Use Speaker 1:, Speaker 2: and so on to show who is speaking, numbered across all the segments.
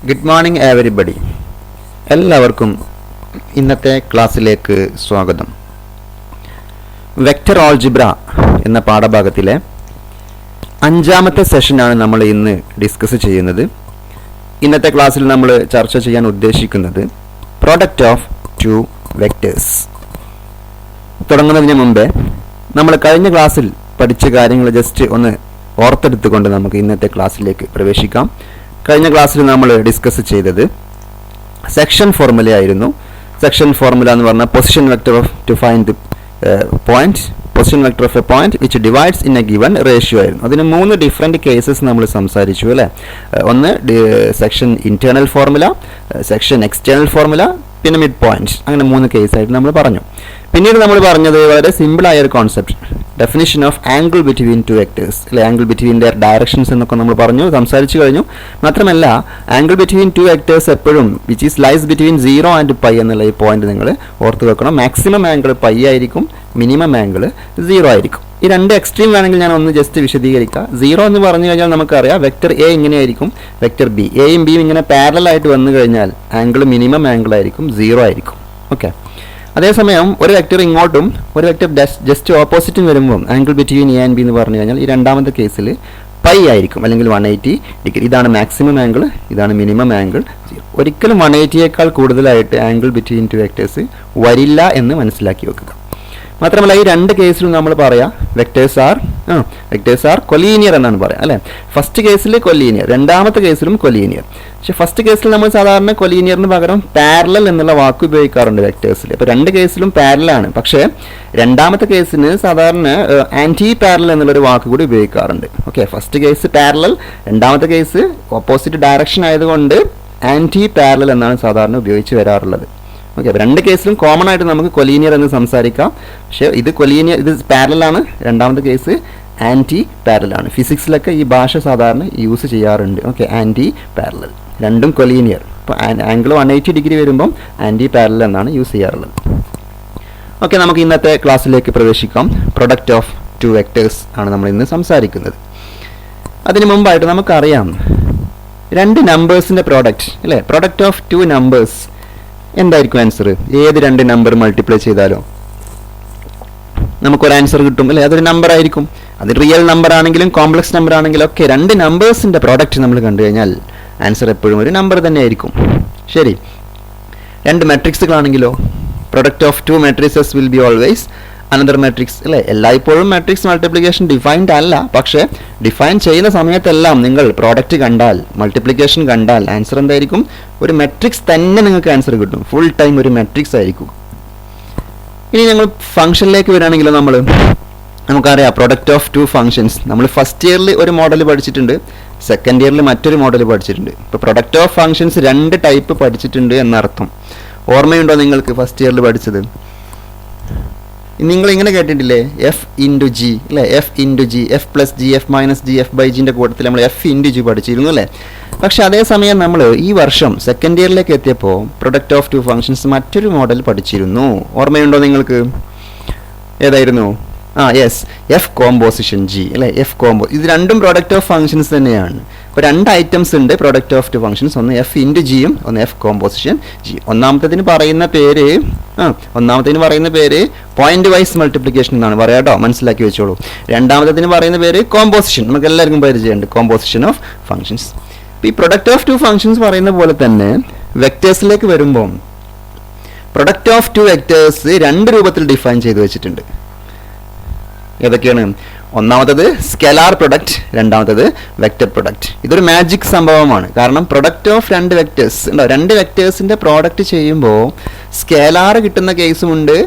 Speaker 1: Good morning everybody. എല്ലാവർക്കും ഇന്നത്തെ ക്ലാസ്സിലേക്ക് സ്വാഗതം. വെക്റ്റർ ആൾജിബ്ര എന്ന പാഠഭാഗത്തിലെ 5ാമത്തെ സെഷനാണ് നമ്മൾ ഇന്ന് ഡിസ്കസ് ചെയ്യുന്നത്. ഇന്നത്തെ ക്ലാസ്സിൽ നമ്മൾ ചർച്ച ചെയ്യാൻ ഉദ്ദേശിക്കുന്നത് പ്രോഡക്റ്റ് ഓഫ് ടു വെക്റ്റേഴ്സ്. തുടങ്ങുന്നതിന് മുമ്പേ നമ്മൾ കഴിഞ്ഞ ക്ലാസ്സിൽ പഠിച്ച കാര്യങ്ങൾ ജസ്റ്റ് ഒന്ന് ഓർത്തെടുത്തുകൊണ്ട് നമുക്ക് ഇന്നത്തെ ക്ലാസ്സിലേക്ക് പ്രവേശിക്കാം. കഴിഞ്ഞ ക്ലാസ്സിൽ നമ്മൾ ഡിസ്കസ് ചെയ്തത് സെക്ഷൻ ഫോർമുല ആയിരുന്നു. സെക്ഷൻ ഫോർമുല എന്ന് പറഞ്ഞാൽ position vector of two find point, position vector of A point which divides in A given ratio ആയിരുന്നു. അതിന് 3 ഡിഫറെൻറ്റ് കേസസ് നമ്മൾ സംസാരിച്ചു അല്ലേ. ഒന്ന് section internal formula, section external formula, പിന്നെ മിഡ് പോയിന്റ്. അങ്ങനെ 3 കേസായിട്ട് നമ്മൾ പറഞ്ഞു. പിന്നീട് നമ്മൾ പറഞ്ഞത് വളരെ സിമ്പിളായ ഒരു concept, definition of angle between two vectors അല്ലെ, ആംഗിൾ ബിറ്റ്വീൻ ദെയർ ഡയറക്ഷൻസ് എന്നൊക്കെ നമ്മൾ സംസാരിച്ചു കഴിഞ്ഞു. മാത്രമല്ല ആംഗിൾ ബിറ്റ്വീൻ ടു വെക്ടേഴ്സ് എപ്പോഴും which is lies between 0 and pi എന്നുള്ള ഈ പോയിന്റ് നിങ്ങൾ ഓർത്ത് വെക്കണം. മാക്സിമം ആംഗിൾ പൈ ആയിരിക്കും, മിനിമം ആംഗിൾ 0 ആയിരിക്കും. ഈ 2 എക്സ്ട്രീം വേണമെങ്കിൽ ഞാൻ ഒന്ന് ജസ്റ്റ് വിശദീകരിക്കാം. 0 എന്ന് പറഞ്ഞു കഴിഞ്ഞാൽ നമുക്കറിയാം വെക്ടർ എ ഇങ്ങനെയായിരിക്കും, വെക്ടർ ബി, എയും ബിയും ഇങ്ങനെ പാരലൽ ആയിട്ട് വന്നു കഴിഞ്ഞാൽ ആംഗിൾ മിനിമം ആംഗിൾ ആയിരിക്കും 0 ആയിരിക്കും. ഓക്കെ. അതേസമയം ഒരു വെക്ടർ ഇങ്ങോട്ടും ഒരു വെക്ടർ ജസ്റ്റ് ഓപ്പോസിറ്റും വരുമ്പോൾ angle between A and B എന്ന് പറഞ്ഞു കഴിഞ്ഞാൽ ഈ രണ്ടാമത്തെ കേസിൽ പൈ ആയിരിക്കും, അല്ലെങ്കിൽ 180 ഡിഗ്രി. ഇതാണ് മാക്സിമം ആംഗിൾ, ഇതാണ് മിനിമം ആംഗിൾ. ഒരിക്കലും 180യേക്കാൾ കൂടുതലായിട്ട് ആംഗിൾ ബിറ്റ്വീൻ ടു വെക്ടേഴ്സ് വരില്ല എന്ന് മനസ്സിലാക്കി വെക്കുക. മാത്രമല്ല ഈ 2 കേസിലും നമ്മൾ പറയാം വെക്ടേഴ്സ് ആർ കൊലീനിയർ എന്നാണ് പറയാം അല്ലേ. ഫസ്റ്റ് കേസിൽ കൊലീനിയർ, രണ്ടാമത്തെ കേസിലും കൊലീനിയർ. പക്ഷെ ഫസ്റ്റ് കേസിൽ നമ്മൾ സാധാരണ കൊലീനിയറിന് പകരം പാരലൽ എന്നുള്ള വാക്ക് ഉപയോഗിക്കാറുണ്ട് വെക്ടേഴ്സിൽ. അപ്പോൾ 2 കേസിലും പാരലാണ്. പക്ഷേ രണ്ടാമത്തെ കേസിന് സാധാരണ ആന്റി പാരലൽ എന്നുള്ളൊരു വാക്ക് കൂടി ഉപയോഗിക്കാറുണ്ട്. ഓക്കെ, ഫസ്റ്റ് കേസ് പാരലൽ, രണ്ടാമത്തെ കേസ് ഓപ്പോസിറ്റ് ഡയറക്ഷൻ ആയതുകൊണ്ട് ആന്റി പാരലൽ എന്നാണ് സാധാരണ ഉപയോഗിച്ച് വരാറുള്ളത്. ഓക്കെ, 2 കേസിലും കോമൺ ആയിട്ട് നമുക്ക് കൊലീനിയർ എന്ന് സംസാരിക്കാം. പക്ഷേ ഇത് കൊലീനിയർ, ഇത് പാരലാണ്, രണ്ടാമത്തെ കേസ് ആന്റി പാരലാണ്. ഫിസിക്സിലൊക്കെ ഈ ഭാഷ സാധാരണ യൂസ് ചെയ്യാറുണ്ട്. ഓക്കെ, ആന്റി പാരലൽ, രണ്ടും കൊലീനിയർ. ഇപ്പോൾ ആംഗിൾ 180 ഡിഗ്രി വരുമ്പം ആന്റി പാരലൽ എന്നാണ് യൂസ് ചെയ്യാറുള്ളത്. ഓക്കെ, നമുക്ക് ഇന്നത്തെ ക്ലാസ്സിലേക്ക് പ്രവേശിക്കാം. പ്രൊഡക്റ്റ് ഓഫ് ടു വെക്ടേഴ്സ് ആണ് നമ്മൾ ഇന്ന് സംസാരിക്കുന്നത്. അതിന് മുമ്പായിട്ട് നമുക്കറിയാം 2 നമ്പേഴ്സിൻ്റെ പ്രോഡക്റ്റ് അല്ലേ, പ്രൊഡക്റ്റ് ഓഫ് 2 നമ്പേഴ്സ് എന്തായിരിക്കും ആൻസർ? ഏത് 2 നമ്പർ മൾട്ടിപ്ലൈ ചെയ്താലോ നമുക്കൊരു ആൻസർ കിട്ടും അല്ലേ. അതൊരു നമ്പർ ആയിരിക്കും. അത് റിയൽ നമ്പർ ആണെങ്കിലും കോംപ്ലക്സ് നമ്പർ ആണെങ്കിലും ഒക്കെ 2 നമ്പേഴ്സിൻ്റെ പ്രോഡക്റ്റ് നമ്മൾ കണ്ടു കഴിഞ്ഞാൽ ആൻസർ എപ്പോഴും ഒരു നമ്പർ തന്നെ ആയിരിക്കും. ശരി, 2 മെട്രിക്സുകളാണെങ്കിലോ product of 2 matrices will be always another matrix അല്ലേ. എല്ലായ്പ്പോഴും മെട്രിക്സ് മൾട്ടിപ്ലിക്കേഷൻ ഡിഫൈൻഡ് അല്ല, പക്ഷേ ഡിഫൈൻ ചെയ്യുന്ന സമയത്തെല്ലാം നിങ്ങൾ പ്രോഡക്റ്റ് കണ്ടാൽ, മൾട്ടിപ്ലിക്കേഷൻ കണ്ടാൽ ആൻസർ എന്തായിരിക്കും? ഒരു മെട്രിക്സ് തന്നെ നിങ്ങൾക്ക് ആൻസർ കിട്ടും. ഫുൾ ടൈം ഒരു മെട്രിക്സ് ആയിരിക്കും. ഇനി ഞങ്ങൾ ഫംഗ്ഷനിലേക്ക് വരികയാണെങ്കിലോ നമുക്കറിയാം പ്രൊഡക്റ്റ് ഓഫ് 2 ഫംഗ്ഷൻസ്. നമ്മൾ ഫസ്റ്റ് ഇയറിൽ ഒരു മോഡൽ പഠിച്ചിട്ടുണ്ട്, സെക്കൻഡ് ഇയറിൽ മറ്റൊരു മോഡൽ പഠിച്ചിട്ടുണ്ട്. ഇപ്പോൾ പ്രൊഡക്റ്റ് ഓഫ് ഫംഗ്ഷൻസ് 2 ടൈപ്പ് പഠിച്ചിട്ടുണ്ട് എന്നർത്ഥം. ഓർമ്മയുണ്ടോ നിങ്ങൾക്ക് ഫസ്റ്റ് ഇയറിൽ പഠിച്ചത്? നിങ്ങൾ ഇങ്ങനെ കേട്ടിട്ടില്ലേ, എഫ് ഇൻറ്റു ജി അല്ലേ, F into G, F plus G, F minus G, F by ജിൻ്റെ കൂട്ടത്തിൽ നമ്മൾ എഫ് ഇൻറ്റു ജി പഠിച്ചിരുന്നു അല്ലേ. പക്ഷെ അതേസമയം നമ്മൾ ഈ വർഷം സെക്കൻഡ് ഇയറിലേക്ക് എത്തിയപ്പോൾ പ്രൊഡക്റ്റ് ഓഫ് 2 ഫംഗ്ഷൻസ് മറ്റൊരു മോഡൽ പഠിച്ചിരുന്നു. ഓർമ്മയുണ്ടോ നിങ്ങൾക്ക്? ഏതായിരുന്നു? യെസ്, എഫ് കോമ്പോസിഷൻ ജി അല്ലേ, എഫ് കോമ്പോ. ഇത് രണ്ടും പ്രൊഡക്റ്റ് ഓഫ് ഫംഗ്ഷൻസ് തന്നെയാണ്. ഇപ്പോൾ 2 ഐറ്റംസ് ഉണ്ട് പ്രൊഡക്റ്റ് ഓഫ് 2 ഫംഗ്ഷൻസ്. ഒന്ന് എഫ് ഇൻറ്റു ജിയും ഒന്ന് എഫ് കോമ്പോസിഷൻ ജി. ഒന്നാമത്തേതിന് പറയുന്ന പേര് പോയിന്റ് വൈസ് മൾട്ടിപ്ലിക്കേഷൻ എന്നാണ് പറയാം കേട്ടോ, മനസ്സിലാക്കി വെച്ചോളൂ. രണ്ടാമത്തേതിന് പറയുന്ന പേര് കോമ്പോസിഷൻ, നമുക്ക് എല്ലാവർക്കും പരിചയമുണ്ട്, കോമ്പോസിഷൻ ഓഫ് ഫംഗ്ഷൻസ്. ഈ പ്രൊഡക്റ്റ് ഓഫ് 2 ഫംഗ്ഷൻസ് പറയുന്ന പോലെ തന്നെ വെക്ടേഴ്സിലേക്ക് വരുമ്പോൾ പ്രൊഡക്റ്റ് ഓഫ് 2 വെക്ടേഴ്സ് 2 രൂപത്തിൽ ഡിഫൈൻ ചെയ്ത് വെച്ചിട്ടുണ്ട്. ഏതൊക്കെയാണ്? ഒന്നാമത്തത് സ്കെലാർ പ്രൊഡക്റ്റ്, രണ്ടാമത്തത് വെക്റ്റർ പ്രൊഡക്റ്റ്. ഇതൊരു മാജിക് സംഭവമാണ്. കാരണം പ്രൊഡക്റ്റ് ഓഫ് 2 വെക്ടേഴ്സ് ഉണ്ടോ, 2 വെക്ടേഴ്സിൻ്റെ പ്രോഡക്റ്റ് ചെയ്യുമ്പോൾ സ്കെലാർ കിട്ടുന്ന കേസുമുണ്ട്,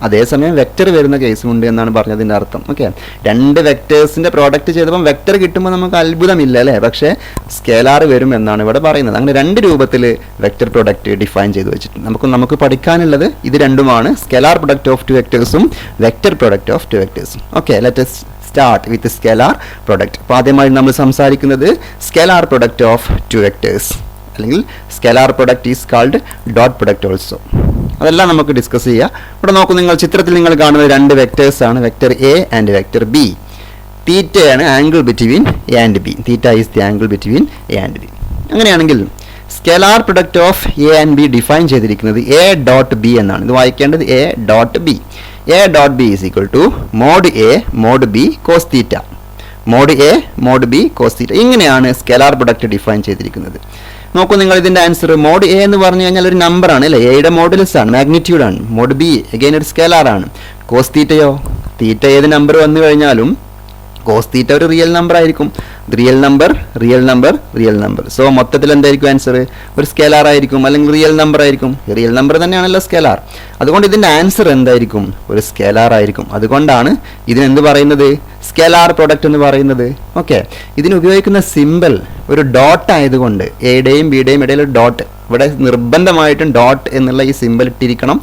Speaker 1: അതേസമയം വെക്റ്റർ വരുന്ന കേസുമുണ്ട് എന്നാണ് പറഞ്ഞതിൻ്റെ അർത്ഥം. ഓക്കെ, 2 വെക്ടേഴ്സിൻ്റെ പ്രോഡക്റ്റ് ചെയ്തപ്പോൾ വെക്റ്റർ കിട്ടുമ്പോൾ നമുക്ക് അത്ഭുതമില്ല അല്ലേ, പക്ഷേ സ്കെലാർ വരും എന്നാണ് ഇവിടെ പറയുന്നത്. അങ്ങനെ 2 രൂപത്തിൽ വെക്റ്റർ പ്രൊഡക്റ്റ് ഡിഫൈൻ ചെയ്ത് വെച്ചിട്ടുണ്ട്. നമുക്ക് പഠിക്കാനുള്ളത് ഇത് രണ്ടുമാണ്, സ്കെലാർ പ്രൊഡക്റ്റ് ഓഫ് 2 വെക്ടേഴ്സും വെക്റ്റർ പ്രൊഡക്റ്റ് ഓഫ് 2 വെക്ടേഴ്സും. Okay, let us start with scalar product. അപ്പോൾ ആദ്യമായി നമ്മൾ സംസാരിക്കുന്നത് സ്കെലാർ പ്രൊഡക്റ്റ് ഓഫ് 2 വെക്ടേഴ്സ്, അല്ലെങ്കിൽ scalar product is called dot product also. അതെല്ലാം നമുക്ക് ഡിസ്കസ് ചെയ്യാം. ഇവിടെ നോക്കൂ, നിങ്ങൾ ചിത്രത്തിൽ നിങ്ങൾ കാണുന്നത് 2 വെക്ടേഴ്സ് ആണ്, vector A and vector B. തീറ്റയാണ് angle between A and B. Theta is the angle between A and B. അങ്ങനെയാണെങ്കിൽ scalar product of A and B define ചെയ്തിരിക്കുന്നത് എ ഡോട്ട് ബി എന്നാണ്. ഇത് വായിക്കേണ്ടത് A dot B. A dot B is equal to mod A mod B cos theta. Mod A mod B cos theta. ഇങ്ങനെയാണ് scalar product define ചെയ്തിരിക്കുന്നത്. നോക്കൂ നിങ്ങൾ ഇതിന്റെ answer. Mode A എന്ന് പറഞ്ഞു കഴിഞ്ഞാൽ ഒരു നമ്പർ ആണ് അല്ലേ, എയുടെ മോഡുലസ് ആണ്, മാഗ്നിറ്റ്യൂഡ് ആണ്. മോഡ് ബി അഗൈൻ ഒരു സ്കെലാർ ആണ്. കോസ് തീറ്റയോ, തീറ്റ ഏത് നമ്പർ വന്നു കഴിഞ്ഞാലും കോസ് തീറ്റ ഒരു റിയൽ നമ്പർ ആയിരിക്കും. Real number real number real number. So മൊത്തത്തിൽ എന്തായിരിക്കും ആൻസർ? ഒരു സ്കെലാർ ആയിരിക്കും, അല്ലെങ്കിൽ റിയൽ നമ്പർ ആയിരിക്കും. റിയൽ നമ്പർ തന്നെയാണല്ലോ സ്കെലാർ. അതുകൊണ്ട് ഇതിന്റെ ആൻസർ എന്തായിരിക്കും? ഒരു സ്കെലാർ ആയിരിക്കും. അതുകൊണ്ടാണ് ഇതിനെന്ത് പറയുന്നത്? സ്കെലാർ പ്രൊഡക്റ്റ് എന്ന് പറയുന്നത്. ഓക്കെ, ഇതിന് ഉപയോഗിക്കുന്ന സിമ്പിൾ ഒരു ഡോട്ട് ആയതുകൊണ്ട് എയുടെയും ബിയുടെയും ഇടയിൽ ഒരു ഡോട്ട്, ഇവിടെ നിർബന്ധമായിട്ടും ഡോട്ട് എന്നുള്ള ഈ സിമ്പിൾ ഇട്ടിരിക്കണം,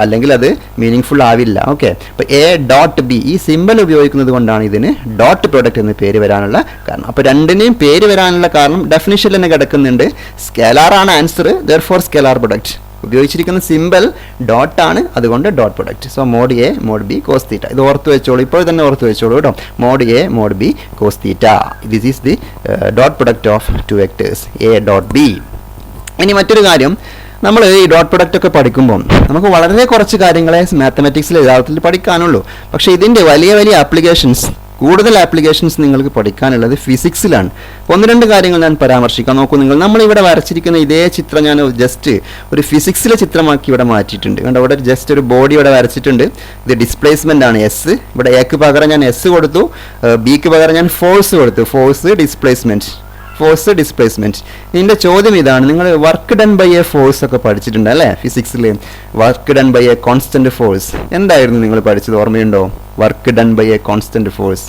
Speaker 1: അല്ലെങ്കിൽ അത് മീനിങ് ഫുൾ ആവില്ല. ഓക്കെ, അപ്പോൾ എ ഡോട്ട് ബി ഈ സിമ്പിൾ ഉപയോഗിക്കുന്നത് കൊണ്ടാണ് ഇതിന് ഡോട്ട് പ്രൊഡക്റ്റ് എന്ന് പേര് വരാനുള്ള കാരണം. അപ്പോൾ രണ്ടിനെയും പേര് വരാനുള്ള കാരണം ഡെഫിനിഷനിൽ തന്നെ കിടക്കുന്നുണ്ട്. സ്കെലാർ ആണ് ആൻസർ, ദെർഫോർ സ്കെലാർ പ്രൊഡക്റ്റ്. ഉപയോഗിച്ചിരിക്കുന്ന സിമ്പിൾ ഡോട്ട് ആണ്, അതുകൊണ്ട് dot product. So mod A mod B cos theta. ഇത് ഓർത്ത് വെച്ചോളൂ, ഇപ്പോൾ തന്നെ ഓർത്ത് വെച്ചോളൂ കേട്ടോ. Mod A mod B cos theta. This is the dot product of two vectors a dot b. ഇനി മറ്റൊരു കാര്യം, നമ്മൾ ഈ ഡോട്ട് പ്രൊഡക്റ്റ് ഒക്കെ പഠിക്കുമ്പോൾ നമുക്ക് വളരെ കുറച്ച് കാര്യങ്ങളെ മാത്തമാറ്റിക്സിൽ യഥാർത്ഥത്തിൽ പഠിക്കാനുള്ളൂ. പക്ഷേ ഇതിൻ്റെ വലിയ വലിയ ആപ്ലിക്കേഷൻസ്, കൂടുതൽ ആപ്ലിക്കേഷൻസ് നിങ്ങൾക്ക് പഠിക്കാനുള്ളത് ഫിസിക്സിലാണ്. ഒന്ന് രണ്ട് കാര്യങ്ങൾ ഞാൻ പരാമർശിക്കാം. നോക്കൂ നിങ്ങൾ, നമ്മളിവിടെ വരച്ചിരിക്കുന്ന ഇതേ ചിത്രം ഞാൻ ജസ്റ്റ് ഒരു ഫിസിക്സിലെ ചിത്രമാക്കി ഇവിടെ മാറ്റിയിട്ടുണ്ട്. കണ്ടോ, ഇവിടെ ജസ്റ്റ് ഒരു ബോഡി ഇവിടെ വരച്ചിട്ടുണ്ട്. ഇത് ഡിസ്പ്ലേസ്മെൻ്റ് ആണ് എസ്. ഇവിടെ എക്ക് പകരം ഞാൻ എസ് കൊടുത്തു, ബിക്ക് പകരം ഞാൻ ഫോഴ്സ് കൊടുത്തു. Force displacement, force displacement. ഇതിൻ്റെ ചോദ്യം ഇതാണ്, നിങ്ങൾ work done by a force ഒക്കെ പഠിച്ചിട്ടുണ്ട് അല്ലേ ഫിസിക്സിൽ? Work done by a constant force എന്തായിരുന്നു നിങ്ങൾ പഠിച്ചത്, ഓർമ്മയുണ്ടോ? Work done by a constant force.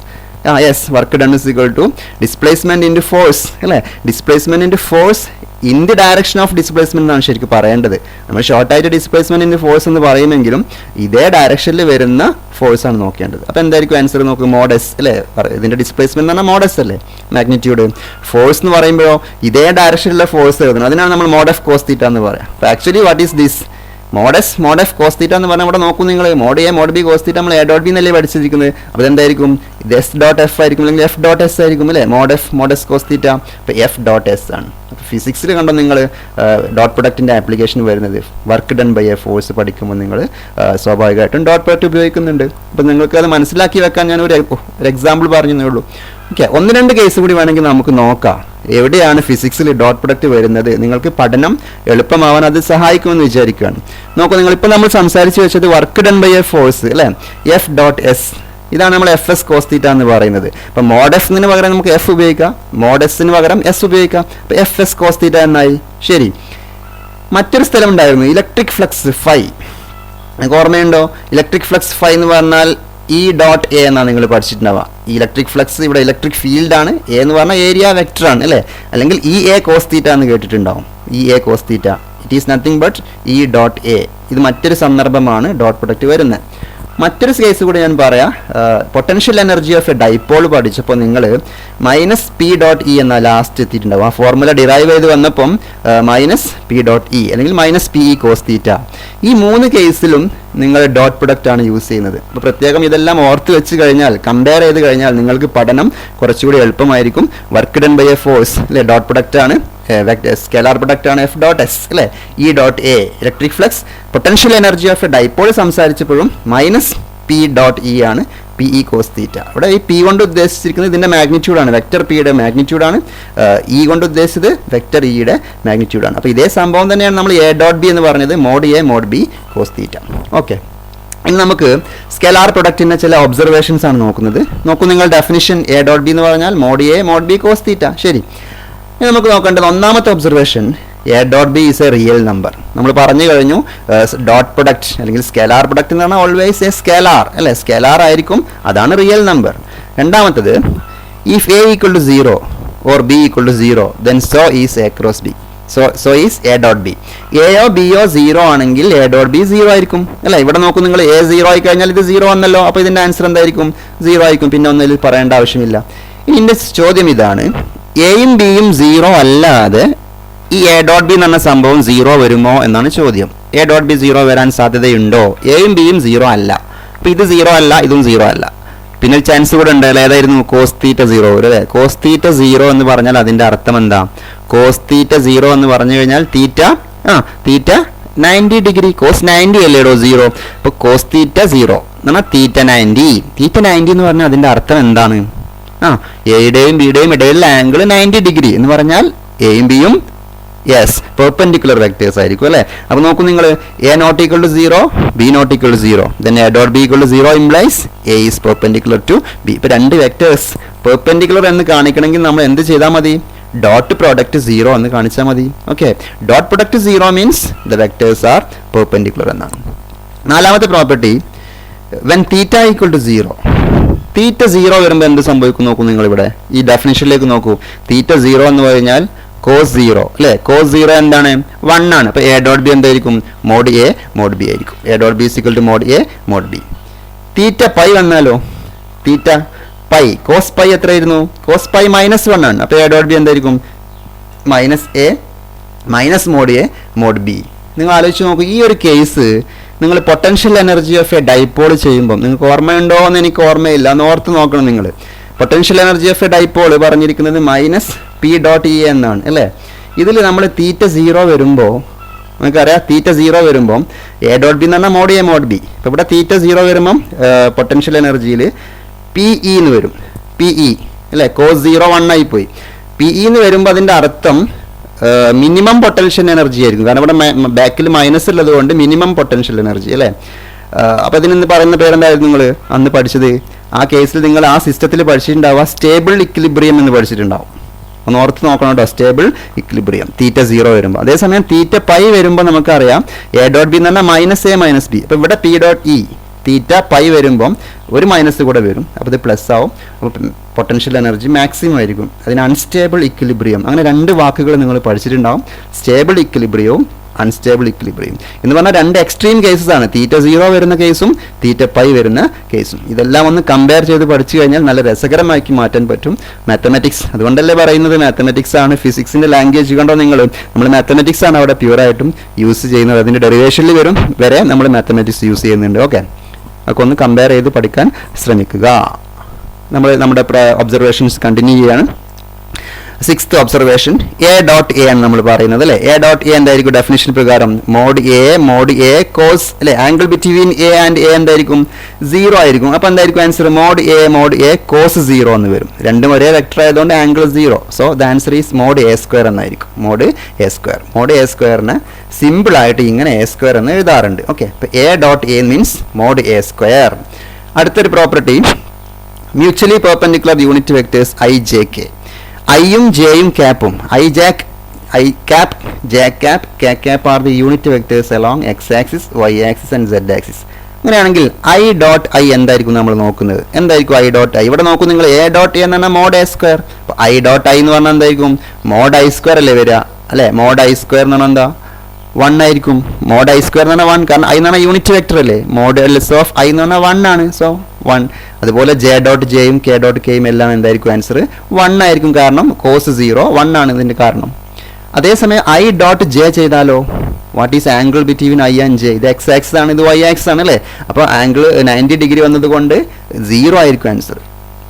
Speaker 1: Yes, work done is equal to displacement into force അല്ലേ? Displacement into force in the direction of displacement എന്നാണ് ശരിക്കും പറയേണ്ടത്. നമ്മൾ ഷോർട്ടായിട്ട് ഡിസ്പ്ലേസ്മെന്റ് ഇൻ ഫോഴ്സ് എന്ന് പറയുമെങ്കിലും ഇതേ ഡയറക്ഷനിൽ വരുന്ന ഫോഴ്സ് ആണ് നോക്കേണ്ടത്. അപ്പോൾ എന്തായിരിക്കും ആൻസർ? നോക്ക്, മോഡസ് അല്ലേ? ഇതിന്റെ ഡിസ്പ്ലേസ്മെന്റ് എന്ന് പറഞ്ഞാൽ മോഡസ് അല്ലേ, മാഗ്നിറ്റ്യൂഡ്. ഫോഴ്സ് എന്ന് പറയുമ്പോഴോ ഇതേ ഡയറക്ഷനിലുള്ള ഫോഴ്സ് എഴുതണം, അതിനാണ് നമ്മൾ മോഡ് എഫ് കോസ് തീറ്റ എന്ന് പറയാം. അപ്പോൾ actually what is this? Mod f cos theta എന്ന് പറഞ്ഞാൽ ഇവിടെ നോക്കൂ നിങ്ങൾ, mod A mod B cos theta നമ്മൾ എ ഡോട്ട് ബി എന്നല്ലേ പഠിച്ചിരിക്കുന്നത്. അപ്പോൾ എന്തായിരിക്കും? ഇത് എസ് ഡോട്ട് എഫ് ആയിരിക്കും, അല്ലെങ്കിൽ എഫ് ഡോട്ട് എസ് ആയിരിക്കും അല്ലേ? Mod s cos theta. അപ്പോൾ എഫ് ഡോട്ട് എസ് ആണ്. അപ്പോൾ ഫിസിക്സിൽ കണ്ടോ നിങ്ങൾ ഡോട്ട് പ്രൊഡക്റ്റിൻ്റെ ആപ്ലിക്കേഷൻ വരുന്നത്? Work done by a force പഠിക്കുമ്പോൾ നിങ്ങൾ സ്വാഭാവികമായിട്ടും ഡോട്ട് പ്രൊഡക്റ്റ് ഉപയോഗിക്കുന്നുണ്ട്. അപ്പോൾ നിങ്ങൾക്ക് അത് മനസ്സിലാക്കി വെക്കാൻ ഞാൻ ഒരു എക്സാമ്പിൾ പറഞ്ഞതേ ഉള്ളൂ. ഓക്കെ, ഒന്ന് രണ്ട് കേസ് കൂടി വേണമെങ്കിൽ നമുക്ക് നോക്കാം. എവിടെയാണ് ഫിസിക്സിൽ ഡോട്ട് പ്രൊഡക്റ്റ് വരുന്നത്? നിങ്ങൾക്ക് പഠനം എളുപ്പമാവാൻ അത് സഹായിക്കുമെന്ന് വിചാരിക്കുകയാണ്. നോക്കൂ നിങ്ങൾ, ഇപ്പോൾ നമ്മൾ സംസാരിച്ച് വെച്ചത് work done by a force അല്ലേ, എഫ് ഡോട്ട് എസ്. ഇതാണ് നമ്മൾ എഫ് എസ് കോസ് തീറ്റ എന്ന് പറയുന്നത്. അപ്പോൾ മോഡ് എഫിന് പകരം നമുക്ക് എഫ് ഉപയോഗിക്കാം, മോഡ് എസിന് പകരം എസ് ഉപയോഗിക്കാം. അപ്പോൾ എഫ് എസ് കോസ് തീറ്റ എന്നായി. ശരി, മറ്റൊരു സ്ഥലം ഉണ്ടായിരുന്നു, ഇലക്ട്രിക് ഫ്ലക്സ് ഫൈ. നിങ്ങൾക്ക് ഓർമ്മയുണ്ടോ? ഇലക്ട്രിക് ഫ്ലക്സ് ഫൈ എന്ന് പറഞ്ഞാൽ ഇ ഡോട്ട് എ എന്നാണ് നിങ്ങൾ പഠിച്ചിട്ടുണ്ടാവുക. ഈ ഇലക്ട്രിക് ഫ്ലക്സ് ഇവിടെ ഇലക്ട്രിക് ഫീൽഡ് ആണ്. എ എന്ന് പറഞ്ഞാൽ ഏരിയ വെക്ടർ ആണ് അല്ലേ? അല്ലെങ്കിൽ ഇ എ കോസ് തീറ്റ എന്ന് കേട്ടിട്ടുണ്ടാവും. E a cos theta, it is nothing but e dot a. ഇത് മറ്റൊരു സന്ദർഭമാണ് ഡോട്ട് പ്രൊഡക്റ്റ് വരുന്നത്. മറ്റൊരു കേസ് കൂടി ഞാൻ പറയാം. Potential energy of a dipole പഠിച്ചപ്പോൾ നിങ്ങൾ മൈനസ് പി ഡോട്ട് ഇ എന്ന ലാസ്റ്റ് എത്തിയിട്ടുണ്ടാവും. ആ ഫോർമുല ഡിറൈവ് ചെയ്ത് വന്നപ്പം മൈനസ് പി ഡോട്ട് ഇ അല്ലെങ്കിൽ minus p E cos theta. ഈ മൂന്ന് കേസിലും നിങ്ങൾ ഡോട്ട് പ്രൊഡക്റ്റ് ആണ് യൂസ് ചെയ്യുന്നത്. അപ്പോൾ പ്രത്യേകം ഇതെല്ലാം ഓർത്ത് വെച്ച് കഴിഞ്ഞാൽ, കമ്പയർ ചെയ്ത് കഴിഞ്ഞാൽ നിങ്ങൾക്ക് പഠനം കുറച്ചുകൂടി എളുപ്പമായിരിക്കും. Work done by a force അല്ലേ, ഡോട്ട് പ്രൊഡക്റ്റ് ആണ്. സ്കെലാർ പ്രൊഡക്റ്റ് ആണ് എഫ് ഡോട്ട് എസ് അല്ലേ, E dot A electric flux. Potential energy of a dipole സംസാരിച്ചപ്പോഴും മൈനസ് പി ഡോട്ട് ഇ ആണ്, പി ഇ കോസ് തീറ്റ. ഇവിടെ ഈ പി കൊണ്ട് ഉദ്ദേശിച്ചിരിക്കുന്നത് ഇതിൻ്റെ മാഗ്നിറ്റ്യൂഡാണ്, വെക്ടർ പിയുടെ മാഗ്നിറ്റ്യൂഡാണ്. ഇ കൊണ്ട് ഉദ്ദേശിച്ചത് വെക്ടർ ഇയുടെ മാഗ്നിറ്റ്യൂഡാണ്. അപ്പോൾ ഇതേ സംഭവം തന്നെയാണ് നമ്മൾ എ ഡോട്ട് ബി എന്ന് പറഞ്ഞത്, mod A mod B cos theta. Okay, ഇനി നമുക്ക് സ്കെലാർ പ്രൊഡക്റ്റിൻ്റെ ചില ഒബ്സർവേഷൻസ് ആണ് നോക്കുന്നത്. നോക്കൂ നിങ്ങൾ, ഡെഫിനിഷൻ എ ഡോട്ട് ബി എന്ന് പറഞ്ഞാൽ mod A mod B cos theta. ശരി, ഇനി നമുക്ക് നോക്കേണ്ടത് ഒന്നാമത്തെ observation, A dot B is a real number. നമ്മൾ പറഞ്ഞു കഴിഞ്ഞു ഡോട്ട് പ്രൊഡക്റ്റ് അല്ലെങ്കിൽ സ്കെലാർ പ്രൊഡക്റ്റ് എന്ന് പറഞ്ഞാൽ ഓൾവേസ് എ സ്കെലാർ അല്ലേ, സ്കെലാർ ആയിരിക്കും, അതാണ് റിയൽ നമ്പർ. രണ്ടാമത്തത്, if A equal to 0 or B equal to 0 then so is A cross B. So is A dot B. എയോ ബിയോ 0 ആണെങ്കിൽ എ ഡോട്ട് ബി 0 ആയിരിക്കും അല്ലേ. ഇവിടെ നോക്കും നിങ്ങൾ, എ 0 ആയി കഴിഞ്ഞാൽ ഇത് 0 വന്നല്ലോ. അപ്പോൾ ഇതിൻ്റെ ആൻസർ എന്തായിരിക്കും? 0 ആയിരിക്കും. പിന്നെ ഒന്നും ഇതിൽ പറയേണ്ട ആവശ്യമില്ല. ഇതിൻ്റെ ചോദ്യം ഇതാണ്, എയും ബിയും 0 അല്ലാതെ ഈ എ ഡോട്ട് ബി എന്ന് പറഞ്ഞ സംഭവം 0 വരുമോ എന്നാണ് ചോദ്യം. എ ഡോട്ട് ബി 0 വരാൻ സാധ്യതയുണ്ടോ? എയും ബിയും 0 അല്ല. അപ്പോൾ ഇത് 0 അല്ല, ഇതും 0 അല്ല. പിന്നെ ചാൻസ് കൂടെ ഉണ്ട്. ഏതായിരുന്നു? കോസ് തീറ്റ 0 അല്ലേ? കോസ് തീറ്റ 0 എന്ന് പറഞ്ഞാൽ അതിന്റെ അർത്ഥം എന്താ? കോസ് തീറ്റ 0 എന്ന് പറഞ്ഞു കഴിഞ്ഞാൽ തീറ്റ 90 ഡിഗ്രി. കോസ് 90 അല്ലേടോ 0. അപ്പോൾ കോസ് തീറ്റ 0 എന്ന് പറഞ്ഞാൽ തീറ്റ 90. തീറ്റ 90 എന്ന് പറഞ്ഞാൽ അതിന്റെ അർത്ഥം എന്താണ്? എയുടെയും ബിയുടെയും ഇടയിലുള്ള ആംഗിൾ 90 ഡിഗ്രി എന്ന് പറഞ്ഞാൽ എയും ബിയും പെർപെൻഡിക്കുലർ വെക്ടേഴ്സ് ആയിരിക്കും അല്ലേ? അപ്പൊ നോക്കൂ നിങ്ങൾ, a not equal to 0, b not equal to 0, then a dot b equal to 0 implies a is perpendicular to b. ഇപ്പൊ രണ്ട് വെക്ടേഴ്സ് പെർപെൻഡിക്കുലർ എന്ന് കാണിക്കണമെങ്കിൽ നമ്മൾ എന്ത് ചെയ്താൽ മതി? ഡോട്ട് പ്രോഡക്റ്റ് 0 എന്ന് കാണിച്ചാൽ മതി. Okay, dot product 0 means the vectors are perpendicular എന്നാണ്. നാലാമത്തെ property, when theta equal to 0, theta 0 വരുമ്പോൾ എന്ത് സംഭവിക്കും നോക്കൂ നിങ്ങൾ. ഇവിടെ ഈ ഡെഫിനിഷനിലേക്ക് നോക്കൂ. തീറ്റ 0 എന്ന് പറഞ്ഞാൽ കോസ് 0 അല്ലേ? കോസ് 0 എന്താണ്? 1 ആണ്. അപ്പൊ എ ഡോട്ട് ബി എന്തായിരിക്കും? മോഡ് എ മോഡ് ബി ആയിരിക്കും. A dot b equal to mod A mod b. Theta pi വന്നാലോ? തീറ്റ പൈ കോസ് പൈ എത്രയായിരുന്നു? കോസ് പൈ -1 ആണ്. അപ്പൊ എ ഡോട്ട് ബി എന്തായിരിക്കും? Minus a minus mod A mod b. നിങ്ങൾ ആലോചിച്ച് നോക്കൂ, ഈ ഒരു കേസ് നിങ്ങൾ potential energy of a dipole ചെയ്യുമ്പോൾ നിങ്ങൾക്ക് ഓർമ്മയുണ്ടോ എന്ന് എനിക്ക് ഓർമ്മയില്ല, ഒന്ന് ഓർത്ത് നോക്കണം നിങ്ങൾ. Potential energy of a dipole പറഞ്ഞിരിക്കുന്നത് -P ഡോട്ട് ഇ എന്നാണ് അല്ലേ? ഇതിൽ നമ്മൾ തീറ്റ 0 വരുമ്പോൾ നമുക്കറിയാം, തീറ്റ 0 വരുമ്പോൾ എ ഡോട്ട് ബി എന്ന് പറഞ്ഞാൽ മോഡ് എ മോഡ് ബി. അപ്പോൾ ഇവിടെ തീറ്റ 0 വരുമ്പം പൊട്ടൻഷ്യൽ എനർജിയിൽ PE എന്ന് വരും. PE അല്ലേ? കോസ് 0 1 ആയി പോയി. PE എന്ന് വരുമ്പോൾ അതിൻ്റെ അർത്ഥം മിനിമം പൊട്ടൻഷ്യൽ എനർജി ആയിരിക്കും. കാരണം ഇവിടെ ബാക്കിൽ മൈനസ് ഉള്ളത് കൊണ്ട് മിനിമം പൊട്ടൻഷ്യൽ എനർജി അല്ലേ? അപ്പോൾ ഇതിനെന്ന് പറയുന്ന പേരെന്തായിരുന്നു നിങ്ങൾ അന്ന് പഠിച്ചത്? ആ കേസിൽ നിങ്ങൾ ആ സിസ്റ്റത്തിൽ പഠിച്ചിട്ടുണ്ടാവുക സ്റ്റേബിൾ ഇക്വിലിബ്രിയം എന്ന് പഠിച്ചിട്ടുണ്ടാവും. ഒന്ന് ഓർത്ത് നോക്കണം കേട്ടോ, സ്റ്റേബിൾ ഇക്വിലിബ്രിയം തീറ്റ 0 വരുമ്പോൾ. അതേസമയം തീറ്റ പൈ വരുമ്പോൾ നമുക്കറിയാം എ ഡോട്ട് ബി എന്ന് പറഞ്ഞാൽ -A മൈനസ് ബി. അപ്പോൾ ഇവിടെ P dot E theta pi വരുമ്പം ഒരു മൈനസ് കൂടെ വരും. അപ്പോൾ ഇത് പ്ലസ് ആവും. അപ്പോൾ പൊട്ടൻഷ്യൽ എനർജി മാക്സിമം ആയിരിക്കും. അതിന് അൺസ്റ്റേബിൾ ഇക്വിലിബ്രിയം, അങ്ങനെ രണ്ട് വാക്കുകൾ നിങ്ങൾ പഠിച്ചിട്ടുണ്ടാവും. സ്റ്റേബിൾ ഇക്വിലിബ്രിയവും അൺസ്റ്റേബിൾ ഇക്വിലിബ്രിയം എന്ന് പറഞ്ഞാൽ രണ്ട് എക്സ്ട്രീം കേസസ് ആണ്. തീറ്റ 0 വരുന്ന കേസും തീറ്റ പൈ വരുന്ന കേസും. ഇതെല്ലാം ഒന്ന് കമ്പയർ ചെയ്ത് പഠിച്ചു കഴിഞ്ഞാൽ നല്ല രസകരമാക്കി മാറ്റാൻ പറ്റും മാത്തമാറ്റിക്സ്. അതുകൊണ്ടല്ലേ പറയുന്നത് മാത്തമാറ്റിക്സ് ആണ് ഫിസിക്സിന്റെ ലാംഗ്വേജ്. കണ്ടോ നിങ്ങൾ, നമ്മൾ മാത്തമാറ്റിക്സ് ആണ് അവിടെ പ്യൂറായിട്ടും യൂസ് ചെയ്യുന്നത്. അതിന്റെ ഡെറിവേഷനിൽ വരെ നമ്മൾ മാത്തമാറ്റിക്സ് യൂസ് ചെയ്യുന്നുണ്ട്. ഓക്കെ, അതൊക്കെ ഒന്ന് കമ്പയർ ചെയ്ത് പഠിക്കാൻ ശ്രമിക്കുക. നമ്മൾ നമ്മുടെ ഒബ്സർവേഷൻസ് കണ്ടിന്യൂ ചെയ്യാണ്. 6th observation, A dot A ആണ് നമ്മൾ പറയുന്നത് അല്ലേ? എ ഡോട്ട് എ എന്തായിരിക്കും ഡെഫിനിഷൻ പ്രകാരം? മോഡ് എ കോസ് അല്ലെ? Angle between A and A എന്തായിരിക്കും? 0 ആയിരിക്കും. അപ്പോൾ എന്തായിരിക്കും ആൻസർ? മോഡ് എ കോസ് 0 എന്ന് വരും. രണ്ടും ഒരേ വെക്ടർ ആയതുകൊണ്ട് angle 0. So the answer is mod A square എന്നായിരിക്കും. Mod A square. Mod A സ്ക്വയറിന് സിമ്പിൾ ആയിട്ട് ഇങ്ങനെ എ സ്ക്വയർ എന്ന് എഴുതാറുണ്ട്. ഓക്കെ, അപ്പോൾ A dot A means mod A square. അടുത്തൊരു property, mutually perpendicular unit vectors I J K. ഐയും ജെയും ക്യാപ്പും, I cap J cap K cap are the unit vectors along X axis Y axis and Z axis. അങ്ങനെയാണെങ്കിൽ I dot I എന്തായിരിക്കും നമ്മൾ നോക്കുന്നത്? എന്തായിരിക്കും I dot I? ഇവിടെ നോക്കൂ നിങ്ങൾ, എ ഡോട്ട് എ എന്ന് പറഞ്ഞാൽ മോഡ് എ സ്ക്വയർ. അപ്പോൾ ഐ ഡോട്ട് ഐ എന്ന് പറഞ്ഞാൽ എന്തായിരിക്കും? മോഡ് ഐ സ്ക്വയർ അല്ലേ വരിക അല്ലേ? മോഡ് ഐ സ്ക്വയർ എന്ന് പറഞ്ഞാൽ എന്താ? 1 ആയിരിക്കും. മോഡ് ഐ സ്ക്വയർ എന്ന് പറഞ്ഞാൽ 1, കാരണം ഐ എന്ന് പറഞ്ഞാൽ യൂണിറ്റ് വെക്ടർ അല്ലേ? മോഡുലസ് ഓഫ് ഐ എന്ന് പറഞ്ഞാൽ 1 ആണ്. സോ 1. അതുപോലെ ജെ ഡോട്ട് ജെയും കെ ഡോട്ട് കെയും എല്ലാം എന്തായിരിക്കും ആൻസർ? 1 ആയിരിക്കും. കാരണം കോസ് 0 1 ആണ് ഇതിന്റെ കാരണം. അതേസമയം ഐ ഡോട്ട് ജെ ചെയ്താലോ? What is angle between I and J? ഇത് എക്സ് ആക്സിസ് ആണ്, ഇത് വൈ ആക്സിസ് ആണ് അല്ലേ? അപ്പോൾ ആംഗിൾ 90 ഡിഗ്രി വന്നത് കൊണ്ട് 0 ആയിരിക്കും ആൻസർ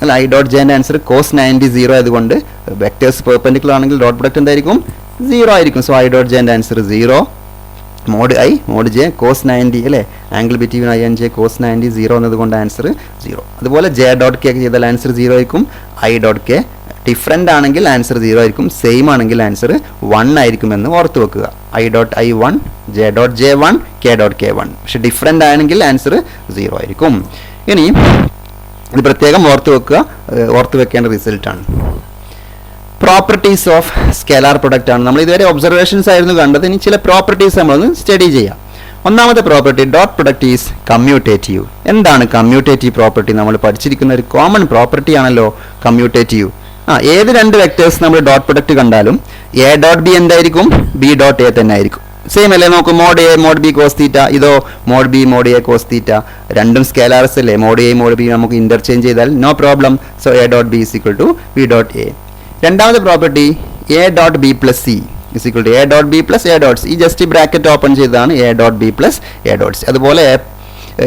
Speaker 1: അല്ല? ഐ ഡോട്ട് ജെന്റെ ആൻസർ കോസ് 90 0 ആയതുകൊണ്ട് വെക്ടേഴ്സ് പെർപെൻഡിക്കുലർ ആണെങ്കിൽ ഡോട്ട് പ്രൊഡക്റ്റ് എന്തായിരിക്കും? 0 ആയിരിക്കും. സോ ഐ ഡോട്ട് ജെന്റെ answer 0. Mod I mod J cos 90 അല്ലേ? Angle between I and J cos 90 0 എന്നതുകൊണ്ട് ആൻസർ 0. അതുപോലെ ജെ ഡോട്ട് കെ ചെയ്താൽ ആൻസർ 0 ആയിരിക്കും. ഐ ഡോട്ട് കെ ഡിഫറെൻ്റ് ആണെങ്കിൽ ആൻസർ 0 ആയിരിക്കും. സെയിം ആണെങ്കിൽ ആൻസർ 1 ആയിരിക്കുമെന്ന് ഓർത്ത് വെക്കുക. I dot I 1, J dot J 1, K dot K 1. പക്ഷെ ഡിഫറെൻ്റ് ആണെങ്കിൽ ആൻസർ 0 ആയിരിക്കും. ഇനി ഇത് പ്രത്യേകം ഓർത്ത് വെക്കേണ്ട റിസൾട്ടാണ്. പ്രോപ്പർട്ടീസ് ഓഫ് സ്കെലാർ പ്രൊഡക്റ്റ് ആണ്. നമ്മൾ ഇതുവരെ ഒബ്സർവേഷൻസ് ആയിരുന്നു കണ്ടത്. ഇനി ചില പ്രോപ്പർട്ടീസ് നമ്മളൊന്ന് സ്റ്റഡി ചെയ്യാം. ഒന്നാമത്തെ property, dot product is commutative. എന്താണ് കമ്മ്യൂട്ടേറ്റീവ് പ്രോപ്പർട്ടി? നമ്മൾ പഠിച്ചിരിക്കുന്ന ഒരു കോമൺ പ്രോപ്പർട്ടി ആണല്ലോ കമ്മ്യൂട്ടേറ്റീവ്. ഏത് രണ്ട് വെക്ടേഴ്സ് നമ്മൾ ഡോട്ട് പ്രൊഡക്റ്റ് കണ്ടാലും എ ഡോട്ട് ബി എന്തായിരിക്കും? ബി ഡോട്ട് എ തന്നെ ആയിരിക്കും. സെയിം അല്ലേ? നോക്കും, mod A mod B cos theta, ഇതോ mod B mod A cos theta. രണ്ടും സ്കെലാർസ് അല്ലേ? മോഡ് എ മോഡ് ബി നമുക്ക് ഇന്റർചേഞ്ച് ചെയ്താൽ no problem. So A dot B is equal to B dot A. രണ്ടാമത്തെ property, A dot B plus C is equal to A dot B plus A dot C. ഈ just bracket open ചെയ്തതാണ് A dot B plus A dot C. അതുപോലെ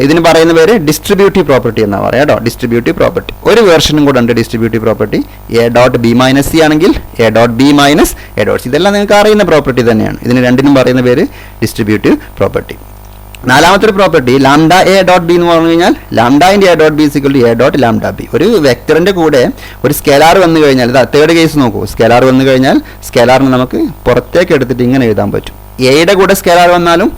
Speaker 1: ഇതിന് പറയുന്ന പേര് distributive property എന്നാ പറയാം കേട്ടോ. ഡിസ്ട്രിബ്യൂട്ടീവ് പ്രോപ്പർട്ടി ഒരു വേർഷനും കൂടെ ഉണ്ട് distributive property. A dot B minus C ആണെങ്കിൽ A dot B minus A dot C, ഇതെല്ലാം നിങ്ങൾക്ക് അറിയുന്ന പ്രോപ്പർട്ടി തന്നെയാണ്. ഇതിന് രണ്ടിനും പറയുന്ന പേര് ഡിസ്ട്രിബ്യൂട്ടീവ് പ്രോപ്പർട്ടി. നാലാമത്തെ ഒരു property lambda a dot B എന്ന് പറഞ്ഞു കഴിഞ്ഞാൽ lambda into a dot b is equal to A dot lambda b. ഒരു വെക്ടറിന്റെ കൂടെ ഒരു സ്കെലാർ വന്നു കഴിഞ്ഞാൽ, ഇതാ തേർഡ് കേസ് നോക്കൂ, സ്കെലാർ വന്നു കഴിഞ്ഞാൽ സ്കെലാറിന് നമുക്ക് പുറത്തേക്ക് എടുത്തിട്ട് ഇങ്ങനെ എഴുതാൻ പറ്റും. എയുടെ കൂടെ സ്കെലാർ വന്നാലും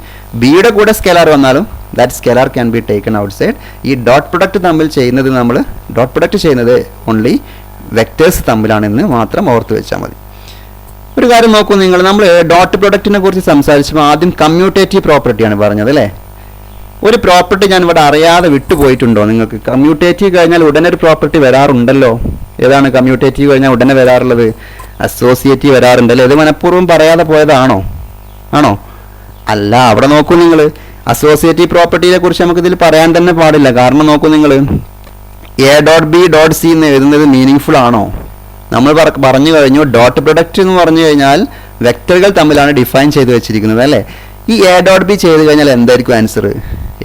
Speaker 1: ബിയുടെ കൂടെ സ്കെലാർ വന്നാലും that scalar can be taken out side. ഈ ഡോട്ട് പ്രൊഡക്റ്റ് തമ്മിൽ ചെയ്യുന്നത് നമ്മൾ ഡോട്ട് പ്രൊഡക്റ്റ് ചെയ്യുന്നത് ഓൺലി വെക്ടേഴ്സ് തമ്മിലാണെന്ന് മാത്രം ഓർത്ത് വെച്ചാൽ മതി. ഒരു കാര്യം നോക്കൂ നിങ്ങൾ, നമ്മൾ ഡോട്ട് പ്രൊഡക്റ്റിനെ കുറിച്ച് സംസാരിച്ചപ്പോൾ ആദ്യം കമ്മ്യൂട്ടേറ്റീവ് പ്രോപ്പർട്ടിയാണ് പറഞ്ഞത് അല്ലേ. ഒരു പ്രോപ്പർട്ടി ഞാൻ ഇവിടെ അറിയാതെ വിട്ടുപോയിട്ടുണ്ടോ നിങ്ങൾക്ക്? കമ്മ്യൂട്ടേറ്റീവ് കഴിഞ്ഞാൽ ഉടനെ ഒരു പ്രോപ്പർട്ടി വരാറുണ്ടല്ലോ. ഏതാണ് കമ്മ്യൂട്ടേറ്റീവ് കഴിഞ്ഞാൽ ഉടനെ വരാറുള്ളത്? അസോസിയേറ്റീവ് വരാറുണ്ടല്ലോ. ഇത് മനഃപൂർവ്വം പറയാതെ പോയതാണോ? ആണോ? അല്ല. അവിടെ നോക്കൂ നിങ്ങൾ, അസോസിയേറ്റീവ് പ്രോപ്പർട്ടിയെ കുറിച്ച് നമുക്ക് ഇതിൽ പറയാൻ തന്നെ പാടില്ല. കാരണം നോക്കൂ നിങ്ങൾ, A dot B dot C എന്ന് എഴുതുന്നത് മീനിങ് ഫുൾ ആണോ? നമ്മൾ പറഞ്ഞു കഴിഞ്ഞു ഡോട്ട് പ്രൊഡക്റ്റ് എന്ന് പറഞ്ഞു കഴിഞ്ഞാൽ വെക്ടറുകൾ തമ്മിലാണ് ഡിഫൈൻ ചെയ്ത് വെച്ചിരിക്കുന്നത് അല്ലേ. ഈ എ ഡോട്ട് ബി ചെയ്ത് കഴിഞ്ഞാൽ എന്തായിരിക്കും ആൻസർ?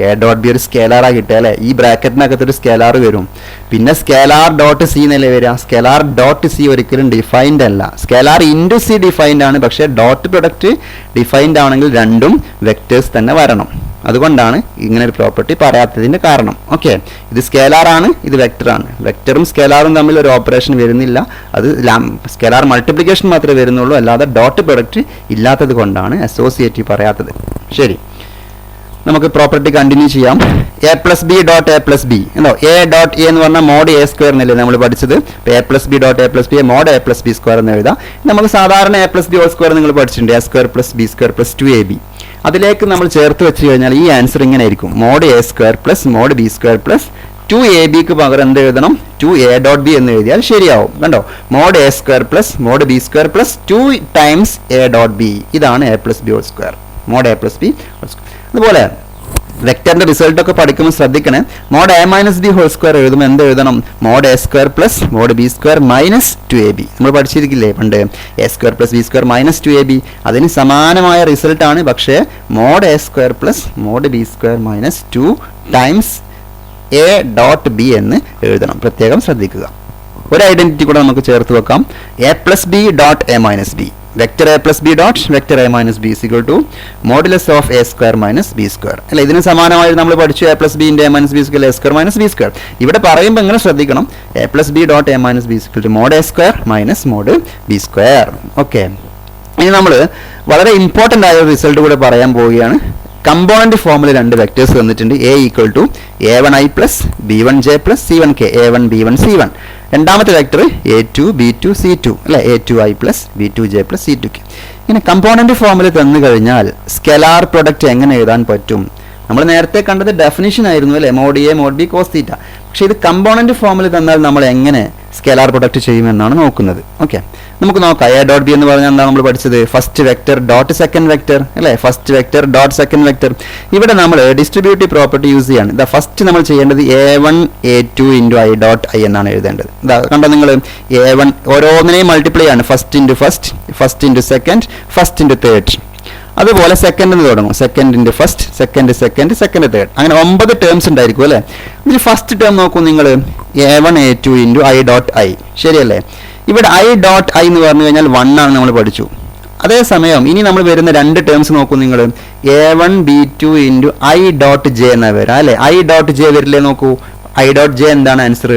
Speaker 1: എ ഡോട്ട് ബി ഒരു സ്കേലാറാണ് കിട്ടുക അല്ലേ. ഈ ബ്രാക്കറ്റിനകത്ത് ഒരു സ്കേലാർ വരും. പിന്നെ സ്കേലാർ ഡോട്ട് സി എന്നല്ലേ വരിക. സ്കേലാർ ഡോട്ട് സി ഒരിക്കലും ഡിഫൈൻഡ് അല്ല. സ്കേലാർ ഇൻറ്റു സി ഡിഫൈൻഡ് ആണ്. പക്ഷേ ഡോട്ട് പ്രൊഡക്റ്റ് ഡിഫൈൻഡ് ആണെങ്കിൽ രണ്ടും വെക്ടേഴ്സ് തന്നെ വരണം. അതുകൊണ്ടാണ് ഇങ്ങനെ ഒരു പ്രോപ്പർട്ടി പറയാത്തതിന്റെ കാരണം. ഓക്കെ, ഇത് സ്കേലാർ ആണ്, ഇത് വെക്ടർ ആണ്. വെക്ടറും സ്കേലാറും തമ്മിൽ ഒരു ഓപ്പറേഷൻ വരുന്നില്ല. അത് സ്കേലാർ മൾട്ടിപ്ലിക്കേഷൻ മാത്രമേ വരുന്നുള്ളൂ, അല്ലാതെ ഡോട്ട് പ്രൊഡക്റ്റ് ഇല്ലാത്തത് കൊണ്ടാണ് അസോസിയേറ്റീവ് പറയാത്തത്. ശരി, നമുക്ക് പ്രോപ്പർട്ടി കണ്ടിന്യൂ ചെയ്യാം. A plus b dot a plus b എന്നോ, എ ഡോട്ട് എ എന്ന് പറഞ്ഞാൽ മോഡ് എ സ്ക്വയർ എന്നല്ലേ നമ്മൾ പഠിച്ചത്. A plus b dot a plus b mod A plus B square എന്ന് എഴുതാം. നമുക്ക് സാധാരണ a plus B whole square നിങ്ങൾ പഠിച്ചിട്ടുണ്ട്. A square plus B square plus 2ab. അതിലേക്ക് നമ്മൾ ചേർത്ത് വെച്ച് കഴിഞ്ഞാൽ ഈ ആൻസർ ഇങ്ങനെ ആയിരിക്കും. Mod A square plus mod B square plus 2ab പകരം എന്ത് എഴുതണം? 2a ഡോട്ട് ബി എന്ന് എഴുതിയാൽ ശരിയാവും. കണ്ടോ, mod A square plus mod B square plus 2 times A dot B. ഇതാണ് A plus B whole square, mod A plus B whole square. അതുപോലെ വെക്ടറിന്റെ റിസൾട്ട് ഒക്കെ പഠിക്കുമ്പോൾ ശ്രദ്ധിക്കണേ. Mod A minus B whole square എഴുതുമ്പോൾ എന്ത് എഴുതണം? Mod A square plus mod B square minus 2ab. നമ്മൾ പഠിച്ചിരിക്കില്ലേ പണ്ട്, A square plus B square minus 2ab. അതിന് സമാനമായ റിസൾട്ട് ആണ്. പക്ഷേ mod A square plus mod B square minus 2 times A dot B എന്ന് എഴുതണം. പ്രത്യേകം ശ്രദ്ധിക്കുക. ഒരു ഐഡന്റിറ്റി കൂടെ നമുക്ക് ചേർത്ത് വെക്കാം. A plus b dot a minus b. Vector a plus b dot vector a minus b is equal to modulus of a square minus b square അല്ല. ഇതിന് സമാനമായി നമ്മൾ പഠിച്ചു a plus b into a minus b square a square minus b square. ഇവിടെ പറയുമ്പോൾ ഇങ്ങനെ ശ്രദ്ധിക്കണം, a plus b dot a minus b is to mod A square minus mod B square. Okay, ഇനി നമ്മൾ വളരെ ഇമ്പോർട്ടൻ്റ് ആയ ഒരു result കൂടെ പറയാൻ പോവുകയാണ്. കമ്പോണന്റ് ഫോമിൽ രണ്ട് വെക്ടേഴ്സ് തന്നിട്ടുണ്ട്. A equal to a1i plus b1j plus c1k, a1 b1 c1. രണ്ടാമത്തെ വെക്ടർ a2 b2 c2 അല്ലെ, a2i plus b2j plus c2k. ഇങ്ങനെ കമ്പോണന്റ് ഫോമിൽ തന്നു കഴിഞ്ഞാൽ സ്കെലാർ പ്രൊഡക്റ്റ് എങ്ങനെ എഴുതാൻ പറ്റും? നമ്മൾ നേരത്തെ കണ്ടത് ഡെഫിനിഷൻ ആയിരുന്നു അല്ലെ, mod A mod B cos theta. പക്ഷെ ഇത് കമ്പോണന്റ് ഫോമിൽ തന്നാൽ നമ്മൾ എങ്ങനെ സ്കെലാർ പ്രൊഡക്റ്റ് ചെയ്യുമെന്നാണ് നോക്കുന്നത്. ഓക്കെ, നമുക്ക് നോക്കാം. എ ഡോട്ട് ബി എന്ന് പറഞ്ഞാൽ എന്താണ് നമ്മൾ പഠിച്ചത്? First vector dot second vector അല്ലെ, first vector dot second vector. ഇവിടെ നമ്മൾ ഡിസ്ട്രിബ്യൂട്ടീവ് പ്രോപ്പർട്ടി യൂസ് ചെയ്യാണ്. ഇതാ ഫസ്റ്റ് നമ്മൾ ചെയ്യേണ്ടത് a1 a2 into I dot I എന്നാണ് എഴുതേണ്ടത്. ഇതാ കണ്ടോ നിങ്ങൾ, a1 ഓരോന്നിനെയും മൾട്ടിപ്ലൈ ആണ്. First into first, first into second, first into third. അതുപോലെ സെക്കൻഡിൽ നിന്ന് തുടങ്ങും. Second into first, second second, second third. അങ്ങനെ 9 ടേംസ് ഉണ്ടായിരിക്കും അല്ലേ. ഇതിൽ ഫസ്റ്റ് ടേം നോക്കൂ നിങ്ങൾ, a1 a2 into I dot I. ശരിയല്ലേ? ഇവിടെ ഐ ഡോട്ട് ഐ എന്ന് പറഞ്ഞു കഴിഞ്ഞാൽ 1 ആണ് നമ്മൾ പഠിച്ചു. അതേസമയം ഇനി നമ്മൾ വരുന്ന രണ്ട് ടേംസ് നോക്കൂ നിങ്ങൾ, a1 b2 into I dot J എന്നാ വരാം അല്ലേ. ഐ ഡോട്ട് ജെ വരില്ലേ നോക്കൂ. ഐ ഡോട്ട് ജെ എന്താണ് ആൻസർ?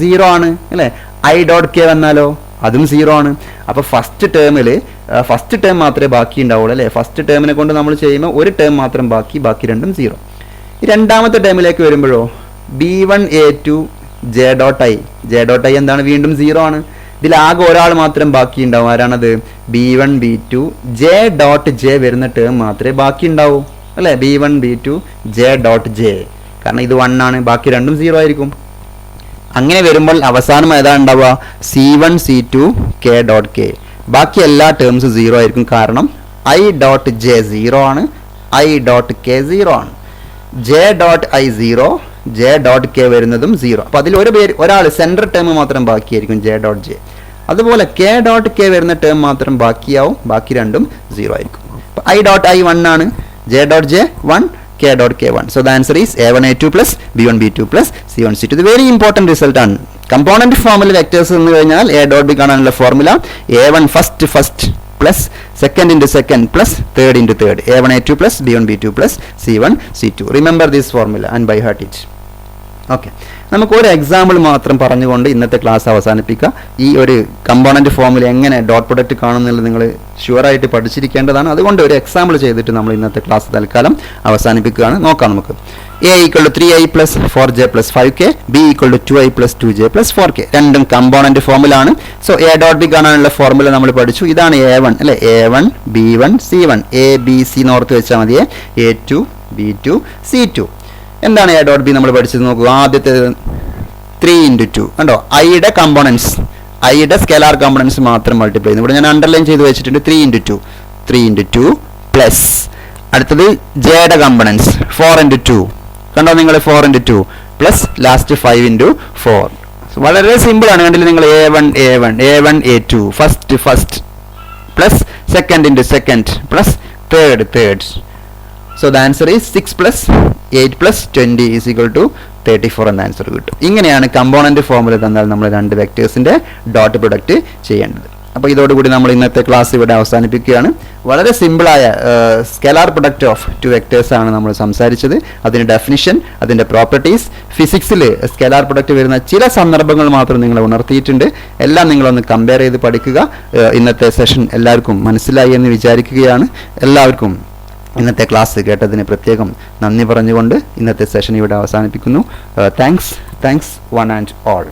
Speaker 1: 0 ആണ് അല്ലേ. ഐ ഡോട്ട് കെ വന്നാലോ? അതും 0 ആണ്. അപ്പോൾ ഫസ്റ്റ് ടേമിൽ ഫസ്റ്റ് ടേം മാത്രമേ ബാക്കി ഉണ്ടാവുള്ളൂ അല്ലേ. ഫസ്റ്റ് ടേമിനെ കൊണ്ട് നമ്മൾ ചെയ്യുമ്പോൾ ഒരു ടേം മാത്രം ബാക്കി രണ്ടും 0. രണ്ടാമത്തെ ടേമിലേക്ക് വരുമ്പോഴോ b1 a2 J dot I. J dot I എന്താണ്? വീണ്ടും 0 ആണ്. ഇതിൽ ആകെ ഒരാൾ മാത്രം ബാക്കി ഉണ്ടാവും. ആരാണത്? b1 b2 J dot J വരുന്ന ടേം മാത്രമേ ബാക്കി ഉണ്ടാവൂ അല്ലേ. b1 b2 J dot J. കാരണം ഇത് 1 ആണ്, ബാക്കി രണ്ടും 0 ആയിരിക്കും. അങ്ങനെ വരുമ്പോൾ അവസാനം ഏതാ ഉണ്ടാവുക? c1 c2 k dot K. ബാക്കി എല്ലാ ടേംസും 0 ആയിരിക്കും. കാരണം ഐ ഡോട്ട് ജെ 0 ആണ്, ഐ ഡോട്ട് കെ 0 ആണ്. J dot I 0, J dot K വരുന്നതും 0. അപ്പോൾ അതിൽ ഒരാൾ സെൻട്രൽ ടേം മാത്രം ബാക്കിയായിരിക്കും, ജെ ഡോട്ട് ജെ. അതുപോലെ കെ ഡോട്ട് കെ വരുന്ന ടേം മാത്രം ബാക്കിയാവും, ബാക്കി രണ്ടും 0 ആയിരിക്കും. ഐ ഡോട്ട് ഐ 1 ആണ്, J dot J 1, k dot k1. So the answer is a1 a2 plus b1 b2 plus c1 c2. ഇത് വെരി ഇമ്പോർട്ടൻറ്റ് റിസൾട്ട് ആണ്. Component ഫോമിൽ വെക്ടേഴ്സ് എന്ന് കഴിഞ്ഞാൽ a dot b കാണാനുള്ള formula a1 first plus second into second plus third into third a1 a2 plus b1 b2 plus c1 c2. Remember this formula and by heart it. Okay, നമുക്ക് ഒരു example മാത്രം പറഞ്ഞുകൊണ്ട് ഇന്നത്തെ class അവസാനിപ്പിക്കുക. ഈ ഒരു component ഫോമിൽ എങ്ങനെ ഡോട്ട് പ്രൊഡക്റ്റ് കാണുന്നുള്ളത് നിങ്ങൾ ഷുവറായിട്ട് പഠിച്ചിരിക്കേണ്ടതാണ്. അതുകൊണ്ട് ഒരു എക്സാമ്പിൾ ചെയ്തിട്ട് നമ്മൾ ഇന്നത്തെ ക്ലാസ് തൽക്കാലം അവസാനിപ്പിക്കുകയാണ്. നോക്കാം നമുക്ക്. a equal to 3i plus 4j plus 5k, b equal to 2i plus 2j plus 4k. രണ്ടും കമ്പോണന്റ് ഫോമിലാണ്. സോ a ഡോട്ട് ബി കാണാനുള്ള ഫോർമുല നമ്മൾ പഠിച്ചു. ഇതാണ് a1 അല്ലെ, a1 b1 c1, a b c north വെച്ചാൽ മതിയെ, a2 b2 c2. എന്താണ് a dot B നമ്മൾ പഠിച്ചത് നോക്കുക. ആദ്യത്തെ 3 into 2 കണ്ടോ, ഐയുടെ കമ്പോണൻസ്, ഐയുടെ സ്കെലാർ കമ്പോണൻസ് മാത്രം മൾട്ടിപ്ലൈ ചെയ്യുന്നു. ഇവിടെ ഞാൻ അണ്ടർലൈൻ ചെയ്ത് വെച്ചിട്ടുണ്ട് 3 into 2 പ്ലസ് അടുത്തത് ജെയുടെ കമ്പോണൻസ് 4 into 2 കണ്ടോ നിങ്ങൾ, 4 into 2 പ്ലസ് ലാസ്റ്റ് 5 into 4. വളരെ സിമ്പിൾ ആണ്. കണ്ടില്ല നിങ്ങൾ, a1 a2 first plus second into second plus third. So the answer is 6 plus 8 plus 20 is equal to 34 എന്ന ആൻസർ കിട്ടും. ഇങ്ങനെയാണ് കമ്പോണന്റ് ഫോമുല തന്നാൽ നമ്മൾ രണ്ട് വെക്ടേഴ്സിന്റെ ഡോട്ട് പ്രൊഡക്റ്റ് ചെയ്യേണ്ടത്. അപ്പോൾ ഇതോടുകൂടി നമ്മൾ ഇന്നത്തെ ക്ലാസ് ഇവിടെ അവസാനിപ്പിക്കുകയാണ്. വളരെ സിമ്പിളായ scalar product of two vectors ആണ് നമ്മൾ സംസാരിച്ചത്. അതിൻ്റെ ഡെഫിനിഷൻ, അതിൻ്റെ പ്രോപ്പർട്ടീസ്, ഫിസിക്സിൽ സ്കെലാർ പ്രൊഡക്റ്റ് വരുന്ന ചില സന്ദർഭങ്ങൾ മാത്രം നിങ്ങൾ ഉണർത്തിയിട്ടുണ്ട്. എല്ലാം നിങ്ങളൊന്ന് കമ്പയർ ചെയ്ത് പഠിക്കുക. ഇന്നത്തെ സെഷൻ എല്ലാവർക്കും മനസ്സിലായി എന്ന് വിചാരിക്കുകയാണ്. എല്ലാവർക്കും ഇന്നത്തെ ക്ലാസ് കേട്ടതിന് പ്രത്യേകം നന്ദി പറഞ്ഞുകൊണ്ട് ഇന്നത്തെ സെഷൻ ഇവിടെ അവസാനിപ്പിക്കുന്നു. Thanks one and all.